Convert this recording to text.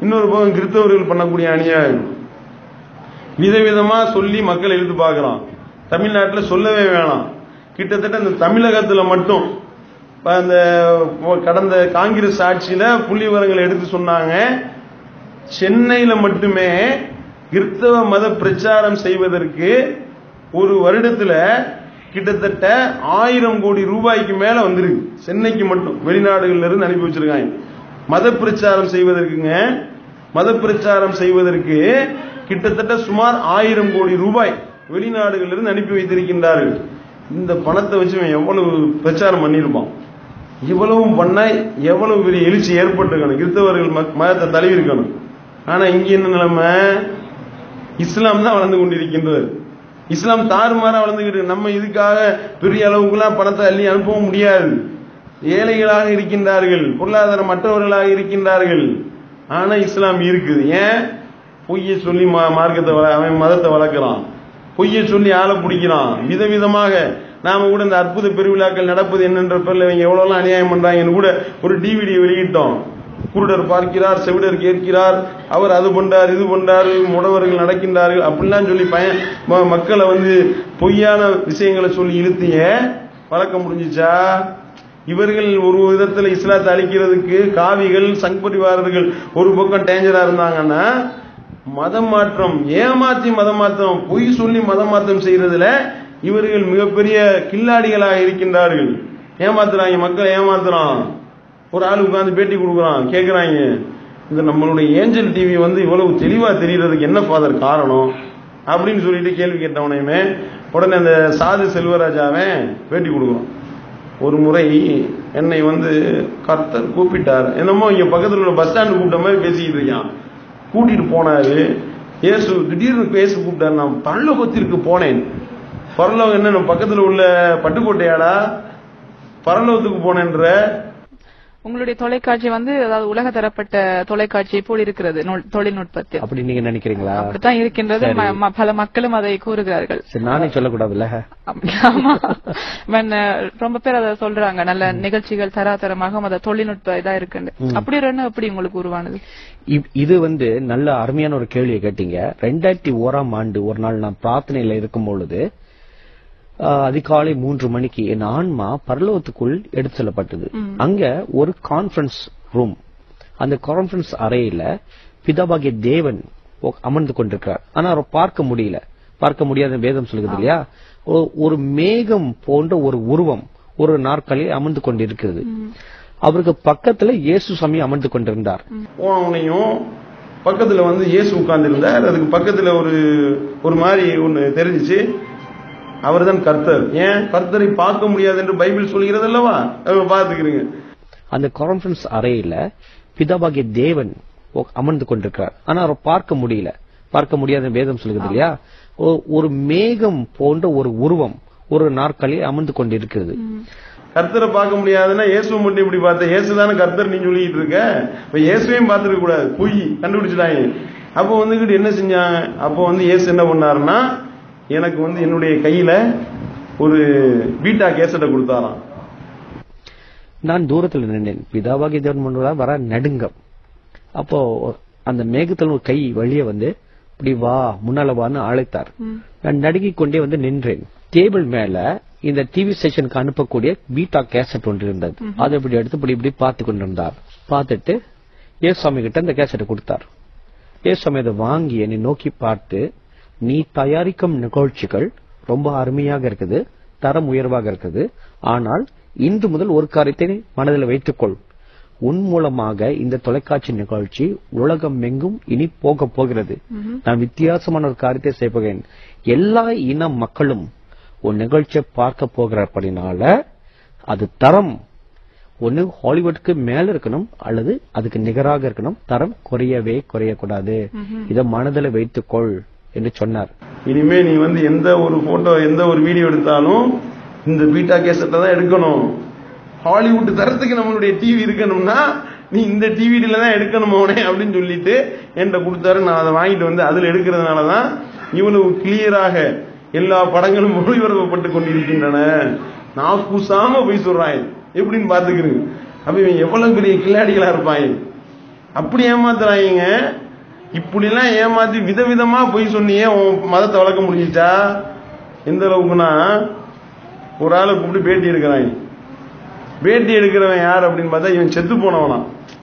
இன்னொரு பக்கம் கிறிஸ்தவர்கள் பண்ணக்கூடிய அநியாயம். விதவிதமா சொல்லி மக்கள் எழுத்து பார்க்கிறான். தமிழ்நாட்டில் சொல்லவே வேணாம். கிட்டத்தட்ட இந்த தமிழகத்துல மட்டும் அந்த கடந்த காங்கிரஸ் ஆட்சியில புள்ளி விவரங்களை எடுத்து சொன்னாங்க. சென்னையில மட்டுமே கிறிஸ்தவ மத பிரச்சாரம் செய்வதற்கு ஒரு வருடத்துல கிட்டத்தட்ட 1000 கோடி ரூபாய்க்கு மேல வந்திருக்கு. சென்னைக்கு மட்டும் வெளிநாடுகள்ல இருந்து அனுப்பி வச்சிருக்காங்க. மத பிரச்சாரம் செய்வதற்குங்க, மத பிரச்சாரம் செய்வதற்கு கிட்டத்தட்ட சுமார் 1000 கோடி ரூபாய் வெளிநாடுகளில் இருந்து அனுப்பி வைத்திருக்கின்றார்கள். இந்த பணத்தை வச்சு எவ்வளவு பிரச்சாரம் பண்ணிருப்பான். இவ்வளவு பண்ண எவ்வளவு பெரிய எழுச்சி ஏற்பட்டிருக்கணும், கிறிஸ்தவர்கள் மதத்தை தழுவி இருக்கணும். ஆனா இங்க என்ன நிலைமை? இஸ்லாம் தான் வளர்ந்து கொண்டிருக்கின்றது. இஸ்லாம் தாறுமாறா வளர்ந்துகிட்டு, நம்ம இதுக்காக பெரிய அளவுக்குலாம் பணத்தை அள்ளி அனுப்பவும் முடியாது. ஏழைகளாக இருக்கின்றார்கள், பொருளாதாரம் மற்றவர்களாக இருக்கின்றார்கள். ஆனா இஸ்லாம் இருக்குது. ஏன்? பொய்யை சொல்லி மார்க்கத்தை அவன் மதத்தை வளர்க்கிறான், பொய்யை சொல்லி ஆளை பிடிக்கிறான். விதவிதமாக நாம கூட இந்த அற்புத பெருவிழாக்கள் நடப்பது என்னென்ற பேர்ல இவங்க எவ்வளவு அநியாயம் பண்றாங்கன்னு கூட ஒரு டிவிடி வெளியிட்டோம். குருடர் பார்க்கிறார், செவிடர் கேட்கிறார், அவர் அது பண்றார் இது பண்றாரு, முடவர்கள் நடக்கின்றார்கள் அப்படிலாம் சொல்லி மக்களை பொய்யான விஷயங்களை சொல்லி இழுத்திய வழக்கம் முடிஞ்சிச்சா? இவர்கள் ஒரு விதத்துல இஸ்லாத்தை அழிக்கிறதுக்கு காவிகள் சங்பரிவாரர்கள் ஒரு பக்கம் டேஞ்சரா இருந்தாங்கன்னா, மதம் மாற்றம் ஏமாத்தி மதம் மாற்றம் பொய் சொல்லி மதம் மாற்றம் செய்யறதுல இவர்கள் மிகப்பெரிய கில்லாடிகளாக இருக்கின்றார்கள். ஏமாத்துறாங்க, மக்களை ஏமாத்துறான். ஒரு ஆள் உட்கார்ந்து பேட்டி கொடுக்குறான், கேட்கிறாங்க, இந்த நம்மளுடைய ஏஞ்சல் டிவி இவ்வளவு தெளிவா தெரியறதுக்கு என்ன ஃபாதர் காரணம் அப்படின்னு சொல்லிட்டு கேள்வி கேட்டவனையுமே உடனே அந்த சாது செல்வராஜாவே பேட்டி கொடுக்குறான். ஒரு முறை என்னை கர்த்தர் கூப்பிட்டார், என்னமோ இங்க பக்கத்தில் உள்ள பஸ் ஸ்டாண்டு கூப்பிட்ட மாதிரி பேசிக்கிட்டு இருக்கான். கூட்டிட்டு போனாரு இயேசு. திடீர்னு பேச கூப்பிட்டாரு. நான் பரலோகத்திற்கு போனேன். பரலோகம் என்ன பக்கத்துல உள்ள பட்டுக்கோட்டையாடா? பரலோகத்துக்கு போனேன்ற. உங்களுடைய தொலைக்காட்சி அதாவது உலக தரப்பட்ட தொலைக்காட்சி போல் இருக்கிறது தொழில்நுட்பத்தில். அப்படி நீங்க நினைக்கிறீங்களா? அப்படித்தான் இருக்கின்றது. பல மக்களும் அதை கூறுகிறார்கள். நானே சொல்லக்கூடாதுல்ல. ரொம்ப பேர் அதை சொல்றாங்க. நல்ல நிகழ்ச்சிகள் தராதரமாக அந்த தொழில்நுட்ப இதா இருக்கு. அப்படி எப்படி உங்களுக்கு உருவானது? இது நல்ல அருமையான ஒரு கேள்வியை கேட்டீங்க. 2001ஆம் ஆண்டு ஒரு நாள் நான் பிரார்த்தனையில இருக்கும் பொழுது அதிகாலை 3 மணிக்கு என் ஆன்மா பரலோகத்துக்குள் எடுத்து செல்லப்பட்டது. அங்க ஒரு கான்பரன்ஸ் ரூம், அந்த கான்பரன்ஸ் அறையில பிதாபாகிய தேவன் அமர்ந்து கொண்டிருக்கிறார். ஆனா அவரை பார்க்க முடியல, பார்க்க முடியாத வேதம் சொல்லுது இல்லையா. ஒரு மேகம் போன்ற ஒரு உருவம் ஒரு நாற்காலியில் அமர்ந்து கொண்டிருக்கிறது. அவருக்கு பக்கத்துல இயேசு சாமி அமர்ந்து கொண்டிருந்தார். போனவனையும் பக்கத்துல இயேசு உட்கார்ந்து இருந்தார். அதுக்கு பக்கத்துல ஒரு மாதிரி ஒண்ணு தெரிஞ்சிச்சு, அவர் தான் கர்த்தர். ஏன் கர்த்தரை பார்க்க முடியாது என்று பைபிள் சொல்கிறது அல்லவா? பார்த்துக்கிறீங்க. அந்த கான்பரன்ஸ் அறையில பிதாபாகிய தேவன் அமர்ந்து கொண்டிருக்கிறார். ஆனா அவரை பார்க்க முடியல, பார்க்க முடியாத வேதம் சொல்லுது இல்லையா. ஒரு மேகம் போன்ற ஒரு உருவம் ஒரு நாற்காலியில் அமர்ந்து கொண்டிருக்கிறது. கர்த்தரை பார்க்க முடியாதுன்னா இயேசுவை மட்டும் இப்படி பார்த்த, இயேசுதானே கர்த்தர் நீ சொல்லிட்டு இருக்க, இப்ப இயேசுவையும் பார்த்துருக்க கூடாது, பொய் கண்டுபிடிச்சிட்டாங்க. அப்போ என்ன செஞ்சாங்க? அப்போ இயேசு என்ன பண்ணாருன்னா, எனக்கு என்னுடைய கையில ஒரு பீட்டா கேசட்டை கொடுத்தாராம். நான் தூரத்தில் நின்றேன். பிதாவாகிய தேவன் முன்னால வர நடுங்கம். அப்போ அந்த மேகத்தில் ஒரு கை வெளியே இப்படி வா முன்னால வான்னு அழைத்தார். நான் நடுங்கிக் கொண்டே நின்றேன். டேபிள் மேல இந்த டிவி ஸ்டேஷனுக்கு அனுப்பக்கூடிய பீட்டா கேசட் ஒன்று இருந்தது. அதை இப்படி எடுத்து இப்படி பார்த்து கொண்டிருந்தார். பார்த்துட்டு ஏசுவாமி கிட்ட அந்த கேசட்டை கொடுத்தார். ஏசுவாமி அதை வாங்கி என்னை நோக்கி பார்த்து, நீ தயாரிக்கும் நிகழ்ச்சிகள் ரொம்ப அருமையாக இருக்குது, தரம் உயர்வாக இருக்குது. ஆனால் இன்று முதல் ஒரு காரியத்தை மனதில் வைத்துக்கொள். உன் மூலமாக இந்த தொலைக்காட்சி நிகழ்ச்சி உலகம் எங்கும் இனி போக போகிறது. நான் வித்தியாசமான ஒரு காரியத்தை செய்ய போகிறேன். எல்லா இன மக்களும் உன் நிகழ்ச்சியை பார்க்க போகிறபடினால அது தரம் ஒன்னு ஹாலிவுட்க்கு மேல இருக்கணும் அல்லது அதுக்கு நிகராக இருக்கணும். தரம் குறையக்கூடாது. இதை மனதில் வைத்துக்கொள் என்று சொன்னார். இனிமே நீ எந்த ஒரு போட்டோ எந்த ஒரு வீடியோ எடுத்தாலும் இந்த பீட்டா கேசட்டை தான் எடுக்கணும். ஹாலிவுட் தரத்துக்கு நம்மளுடைய டிவி இருக்கணும்னா நீ இந்த டிவிடில தான் எடுக்கணுமோனே அப்படின்னு சொல்லிட்டு என்கிட்ட கொடுத்தாரு. நான் அதை வாங்கிட்டு அதுல எடுக்கிறதுனாலதான் இவ்வளவு கிளியராக எல்லா படங்களும் ஒளிபரப்பப்பட்டு கொண்டிருக்கின்றன. நான் கூசாம போய் சொல்றாங்க எப்படின்னு பாத்துக்கிறேன். அப்ப இவன் எவ்வளவு பெரிய கில்லாடிகளா இருப்பாங்க. அப்படி ஏமாத்துறாங்க. இப்படிலாம் ஏமாத்தி விதவிதமா போய் சொன்னியே உன் மதத்தை வளர்க்க முடிஞ்சிச்சா? எந்த அளவுக்குன்னா, ஒரு ஆளை கூப்பிட்டு பேட்டி எடுக்கிறாங்க. பேட்டி எடுக்கிறவன் யார் அப்படின்னு பார்த்தா இவன் செத்து போனவனா.